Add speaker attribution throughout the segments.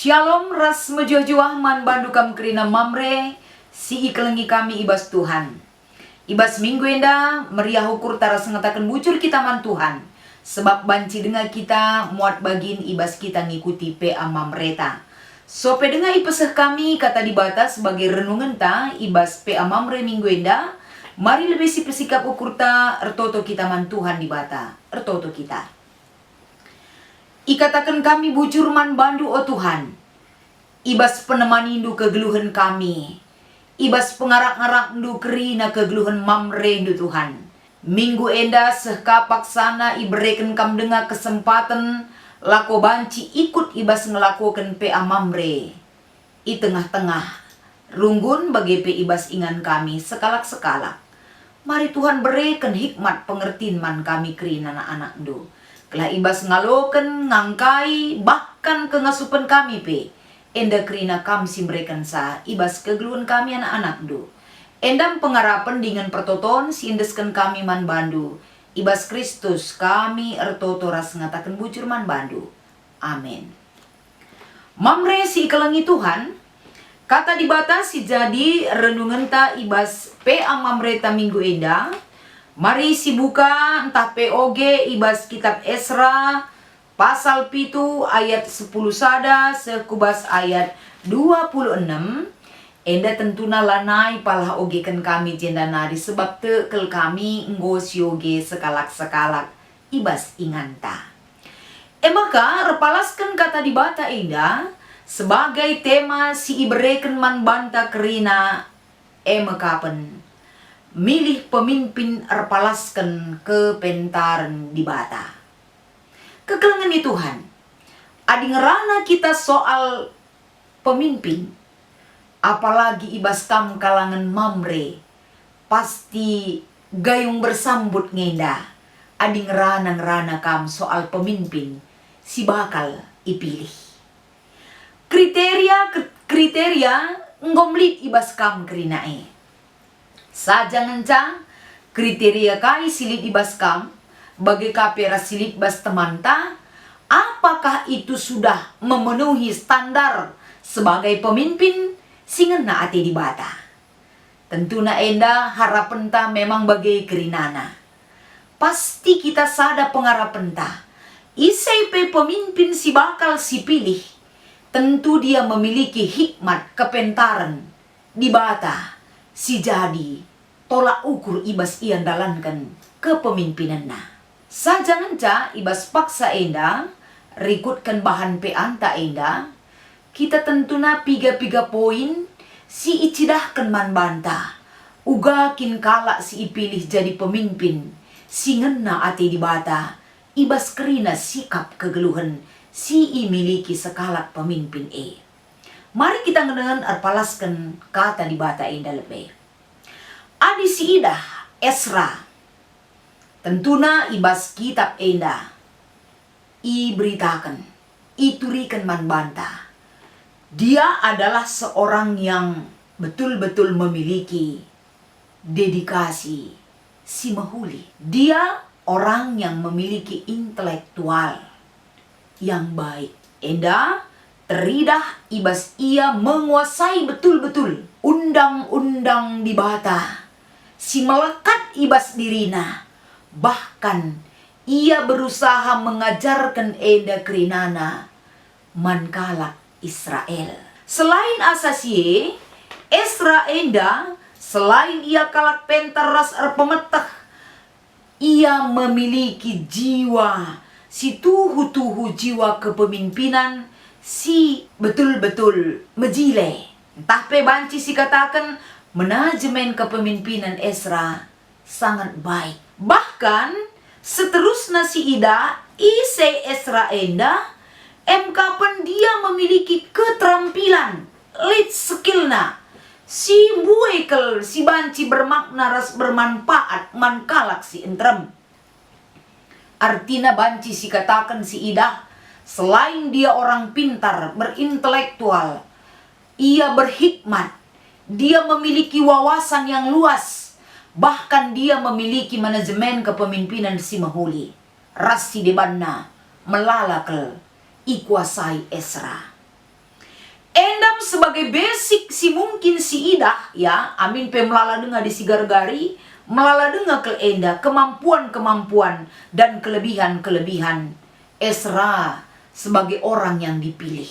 Speaker 1: Shalom ras mejojoah man bandukam kerina mamre si ikelengi kami ibas Tuhan. Ibas minggu enda meriah ukur tara sengatakan bujur kita man Tuhan. Sebab banci dengar kita muat bagin ibas kita ngikuti PA mamreta. Sope dengar ipeseh kami kata dibata sebagai renungan ta ibas PA mamre minggu enda. Mari lebih si pesikap ukur ta ertoto kita man Tuhan dibata. Ertoto kita. Ikatakan kami bujur man bandu o Tuhan. Ibas penemani ndu kegeluhan kami. Ibas pengarak-ngarak ndu kerina kegeluhan mamre ndu Tuhan. Minggu enda sehka paksana ibereken kam dengar kesempatan lako banci ikut ibas ngelakukan PA mamre. I tengah-tengah runggun bagi pe ibas ingan kami sekalak-sekalak. Mari Tuhan berikan hikmat pengertian man kami kerina anak-anak ndu. Kelah ibas ngaloken, ngangkai, bahkan kengasupan kami pe. Enda kerina kami simbrekan sa, ibas kegeluhan kami anak-anak do. Endam pengarapan dengan pertoton siindeskan kami man bandu. Ibas Kristus kami ertoto ras ngatakan bujur man bandu. Amin. Mamre si ikelengi Tuhan, kata dibatasi jadi renungan ta ibas PA mamreta minggu enda. Mari si buka entah POG ibas kitab Esra pasal 7 ayat 10 sada sekubas ayat 26. Enda tentuna lanai palah ogekan kami jenda nari sebab tekel kami nggosioge sekalak-sekalak ibas inganta. Maka repalaskan kata dibata enda sebagai tema si ibereken man banta kerina mekapen. Milih pemimpin erpalaskan kepentaran di bata. Kekelengan di Tuhan. Adi ngerana kita soal pemimpin. Apalagi ibas kam kalangan mamre. Pasti gayung bersambut ngenda. Adi ngerana kam soal pemimpin. Si bakal ipilih. Kriteria ngomlit ibas kam kerinae. Saja ngencang kriteria kai silit ibas kam bagi kapera silit bas temanta, apakah itu sudah memenuhi standar sebagai pemimpin singena ati dibata. Tentuna enda harapan ta memang bagi kerinana. Pasti kita sada pengarapan ta. Isai pe pemimpin si bakal si pilih. Tentu dia memiliki hikmat kepentaran dibata si jadi tolak ukur ibas ian dalankan kepemimpinanna. Saja ngenca ibas paksa enda, rikutkan bahan peanta enda, kita tentuna piga poin si icidahkan man banta. Ugakin kalak si ipilih jadi pemimpin, si ngena ati dibata, ibas kerina sikap kegeluhan, si imiliki sekalak pemimpin Mari kita ngenengan arpalaskan kata dibata enda lebih. Adi si idah Esra tentuna ibas kitab enda iberitakan iturikan man banta dia adalah seorang yang betul-betul memiliki dedikasi si mahuli. Dia orang yang memiliki intelektual yang baik. Enda teridah ibas ia menguasai betul-betul undang-undang di bata. Si melekat ibas dirina. Bahkan ia berusaha mengajarkan enda kerinana mankalak Israel. Selain asasi Esra enda, selain ia kalak pentar ras pemetah, ia memiliki jiwa si tuhu jiwa kepemimpinan si betul-betul mejile. Entah pe banci si katakan manajemen kepemimpinan Esra sangat baik. Bahkan seterusnya si ida ise Esra enda kapan dia memiliki keterampilan lead skillna si buekel si banci bermakna ras bermanfaat mankalak si entrem. Artinya banci si katakan si ida selain dia orang pintar berintelektual, ia berhikmat, dia memiliki wawasan yang luas, bahkan dia memiliki manajemen kepemimpinan si mahuli. Rasi debanna melalakel ikuasai Esra. Endam sebagai basic si mungkin si idah ya, amin pe melala denga di si gargari, melala denga ke enda kemampuan-kemampuan dan kelebihan-kelebihan Ezra sebagai orang yang dipilih.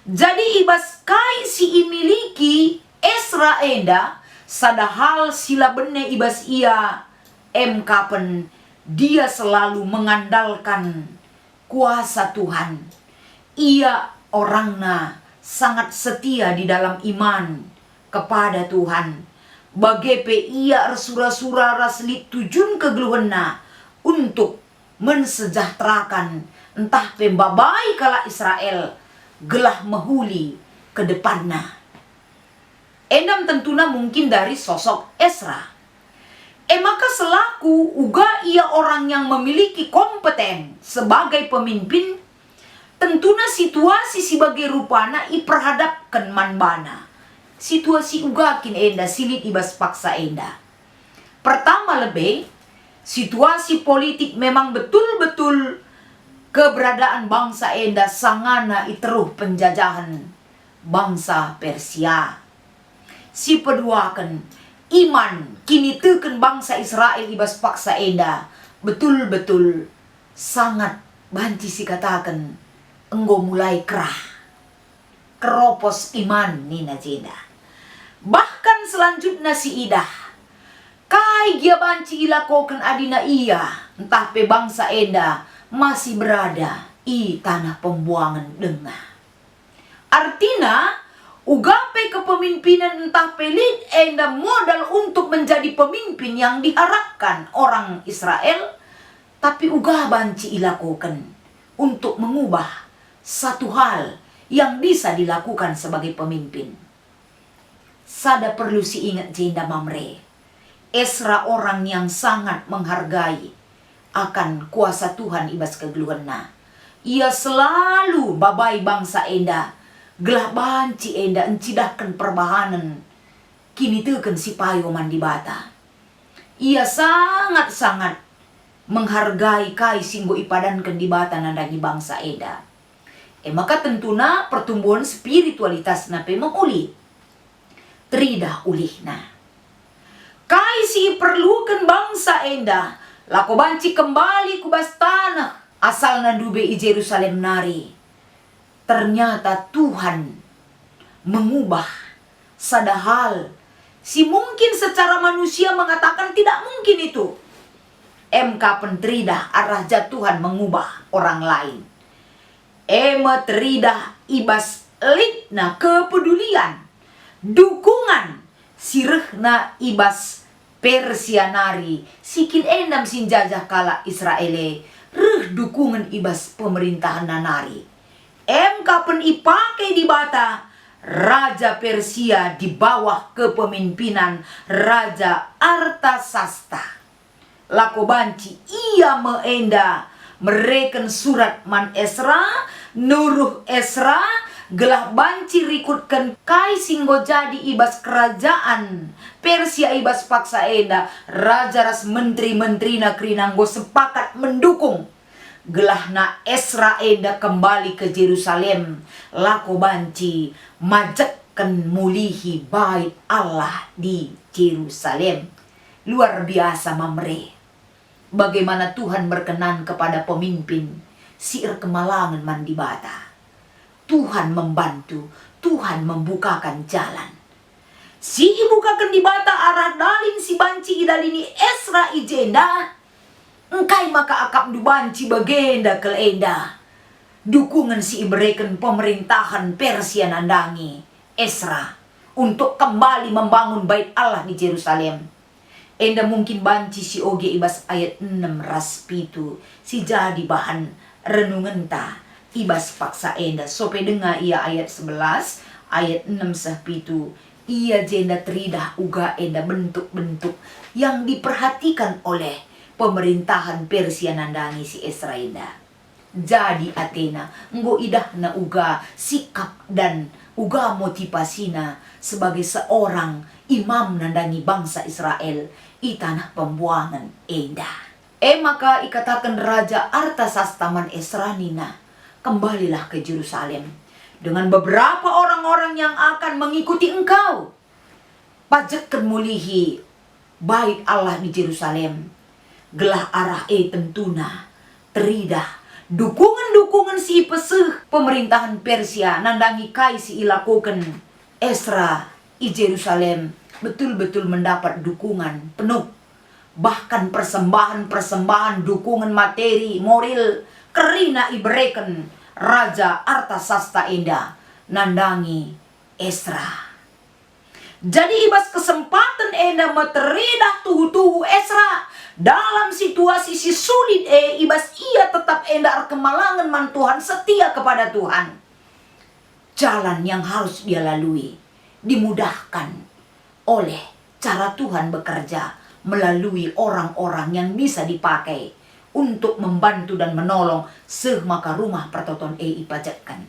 Speaker 1: Jadi ibas kai si imiliki Ezra enda sadahal sila bene ibas ia kapen dia selalu mengandalkan kuasa Tuhan. Ia orangna sangat setia di dalam iman kepada Tuhan. Bagepe ia sura-sura rasli tujun kegeluhena untuk mensejahterakan entah pembabai kala Israel gelah mehuli ke depanna. Endam tentuna mungkin dari sosok Ezra. Maka selaku uga ia orang yang memiliki kompeten sebagai pemimpin, tentunya situasi sebagai rupana iperhadapkan manbana. Situasi ugakin enda silit ibas paksa enda. Pertama lebih, situasi politik memang betul-betul keberadaan bangsa enda sangana iteruh penjajahan bangsa Persia. Si peduakan iman kini teken bangsa Israel ibas paksa enda betul-betul sangat banci si katakan enggo mulai kerah keropos iman nina jeda. Bahkan selanjutnya si idah kai gia banci ilakokan adina iya entah pe bangsa enda masih berada i tanah pembuangan denga. Artinya ugape kepemimpinan entah pelit enda modal untuk menjadi pemimpin yang diharapkan orang Israel, tapi uga banci ilakokan untuk mengubah satu hal yang bisa dilakukan sebagai pemimpin. Sada perlu si ingat jenda Mamre, Ezra orang yang sangat menghargai akan kuasa Tuhan ibas kegeluhena. Ia selalu babai bangsa enda, gelah banci enda encidahkan perbahanan kini teken si payo mandi bata. Ia sangat-sangat menghargai kai singgo ipadankan di bata nandangi bangsa enda. Maka tentuna pertumbuhan spiritualitas na pe menguli tridah ulihna. Kai si perlukan bangsa enda lako banci kembali kubas tanah asal nandube i Jerusalem nari. Ternyata Tuhan mengubah sadahal si mungkin secara manusia mengatakan tidak mungkin itu. Pentridah arah Tuhan mengubah orang lain. Tridah ibas litna kepedulian, dukungan sirehna ibas Persianari sikin endam sinjajah kala Israele dukungan ibas pemerintahan nanari. Kapan ipakai di bata Raja Persia di bawah kepemimpinan Raja Artasasta. Lako banci ia meenda mereken surat man Ezra, nuruh Ezra, gelah banci rikutkan kai singgo jadi ibas kerajaan Persia ibas paksa enda. Raja ras menteri-menteri na krinanggo sepakat mendukung gelah na Ezra enda kembali ke Jerusalem. Lako banci majakkan mulihi bait Allah di Jerusalem. Luar biasa Mamre. Bagaimana Tuhan berkenan kepada pemimpin siir kemalangan mandi bata. Tuhan membantu, Tuhan membukakan jalan. Si ibukakan di bata arah dalin si banci idalini Ezra ijenda. Engkai maka akap du banci bagenda kelenda. Dukungan si iberikan pemerintahan Persia nandangi Ezra untuk kembali membangun bait Allah di Jerusalem. Enda mungkin banci si oge ibas ayat 6 ras pitu si jadi bahan renungan ta ibas paksa enda. Sope denga ia ayat 11 ayat 6 sah pitu. Ia jenda tridah uga enda bentuk-bentuk yang diperhatikan oleh pemerintahan Persia nandangi si Ezra enda. Jadi Athena nggo idahna uga sikap dan uga motivasina sebagai seorang imam nandangi bangsa Israel i tanah pembuangan enda. Maka ikatakan Raja Artasasta man Ezra nina, kembalilah ke Jerusalem. dengan beberapa orang-orang yang akan mengikuti engkau. Pajak mulihi bait Allah di Yerusalem. Gelah arah tentuna teridah dukungan-dukungan si peseh pemerintahan Persia nandangi kai si ilakoken Esra di Yerusalem betul-betul mendapat dukungan penuh. Bahkan persembahan-persembahan dukungan materi, moral, kerina iberikan Raja Artasasta Enda nandangi Esra. Jadi ibas kesempatan Enda materidah tuhu-tuhu Esra dalam situasi si sulit ibas ia tetap Enda kemalangan man Tuhan, setia kepada Tuhan. Jalan yang harus dia lalui dimudahkan oleh cara Tuhan bekerja melalui orang-orang yang bisa dipakai untuk membantu dan menolong maka rumah pertoton ipajatkan.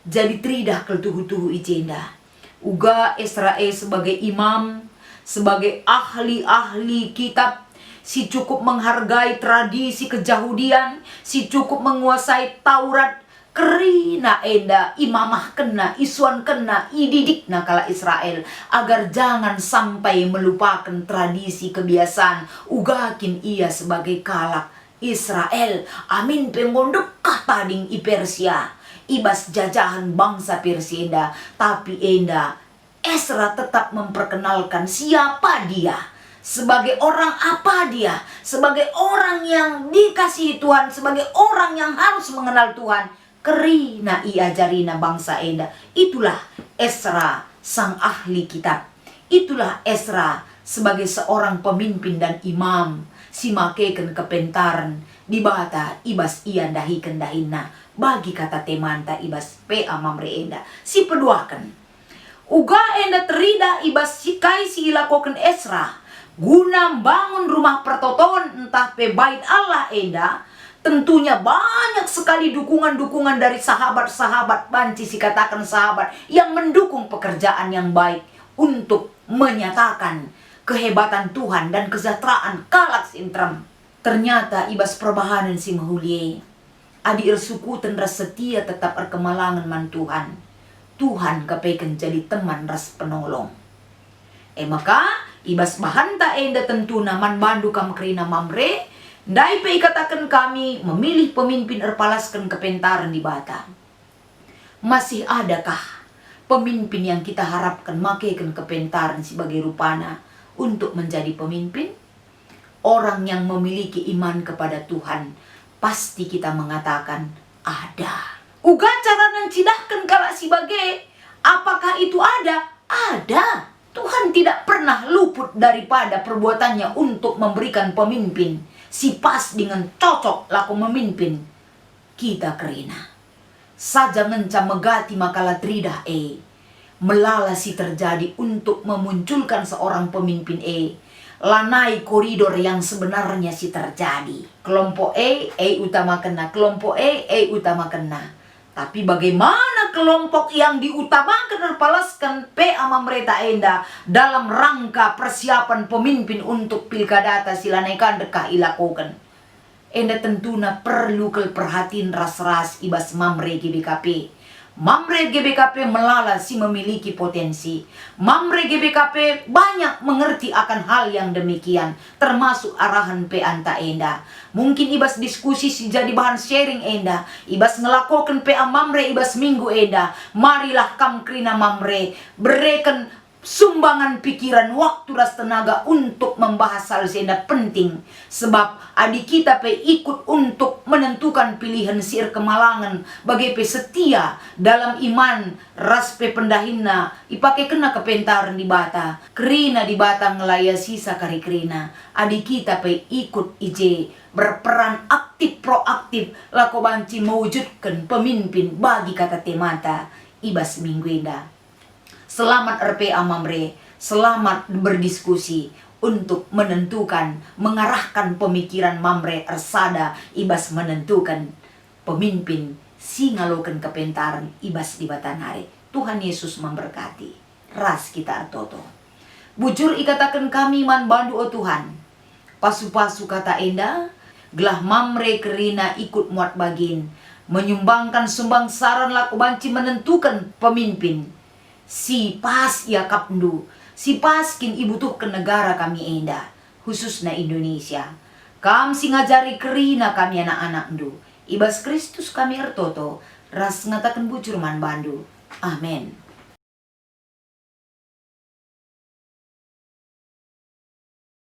Speaker 1: Jadi tridah keltuhu-tuhu ijenda. Uga Esra sebagai imam, sebagai ahli-ahli kitab, si cukup menghargai tradisi kejahudian, si cukup menguasai Taurat, kerina enda imamah kena, isuan kena, ididik nakala Israel, agar jangan sampai melupakan tradisi kebiasaan. Ugakin ia sebagai kalak Israel, amin pengondok katading i Persia. Ibas jajahan bangsa Persia enda, tapi enda Esra tetap memperkenalkan siapa dia, sebagai orang apa dia, sebagai orang yang dikasihi Tuhan, sebagai orang yang harus mengenal Tuhan. Kerina iajarina bangsa enda. Itulah Esra sang ahli kitab. Itulah Esra sebagai seorang pemimpin dan imam, si makeken kepentaran di bata ibas ian dahiken dahina bagi kata temanta ibas pea mamre enda si peduakan. Uga enda terida ibas sikai si ilakoken Esra guna bangun rumah pertoton entah pe bait Allah enda. Tentunya banyak sekali dukungan-dukungan dari sahabat-sahabat, banci si katakan sahabat yang mendukung pekerjaan yang baik untuk menyatakan kehebatan Tuhan dan kesejahteraan kalak sintram. Ternyata ibas perbahanan si mahulie adi suku tendra setia tetap erkemalangan man Tuhan. Tuhan kapaikan jadi teman ras penolong. Maka ibas bahanta enda tentu naman bandu kam kerina mamre. Dai pe katakan kami memilih pemimpin erpalaskan kepentaran di bata. Masih adakah pemimpin yang kita harapkan makaikan kepentaran sebagai rupana untuk menjadi pemimpin? Orang yang memiliki iman kepada Tuhan pasti kita mengatakan ada. Uga cara nang cidahkan kala sebagai apakah itu ada? Ada. Tuhan tidak pernah luput daripada perbuatannya untuk memberikan pemimpin si pas dengan cocok laku memimpin kita kerina. Saja ngencam megati makalah tridah melala si terjadi untuk memunculkan seorang pemimpin lanai koridor yang sebenarnya si terjadi. Kelompok utama kena, kelompok utama kena. Tapi bagaimana kelompok yang diutamakan terpalaskan ama mereka enda dalam rangka persiapan pemimpin untuk pilkada silanaikan dekah ilakokan. Enda tentuna perlu keperhatian ras-ras ibas mamre GBKP. Mamre GBKP melala si memiliki potensi. Mamre GBKP banyak mengerti akan hal yang demikian, termasuk arahan anta enda. Mungkin ibas diskusi si jadi bahan sharing enda. Ibas ngelakokan mamre ibas minggu enda. Marilah kam krina mamre berikan sumbangan pikiran, waktu, ras tenaga untuk membahas hal senda penting. Sebab adik kita ikut untuk menentukan pilihan sir kemalangan bagi setia dalam iman ras pendahina ipake kena kepentaran di bata. Kerina di bata ngelaya sisa kari kerina. Adik kita ikut berperan aktif proaktif lako banci mewujudkan pemimpin bagi kata temata ibas minggu indah. Selamat RPA Mamre, selamat berdiskusi untuk menentukan, mengarahkan pemikiran Mamre Ersada ibas menentukan pemimpin singalokan kepentaran ibas di Batanare. Tuhan Yesus memberkati. Ras kita artoto. Bujur ikatakan kami man bandu o Tuhan. Pasu-pasu kata enda, gelah Mamre kerina ikut muat bagin. menyumbangkan sumbang saran laku banci menentukan pemimpin. Si pas ia kapndu, si paskin ibu tuh ke negara kami enda, khususnya Indonesia. Kam si ngajari kerina kami anak-anak ndu, ibas Kristus kami ertoto, ras ngatakan bucur man bandu. Amin.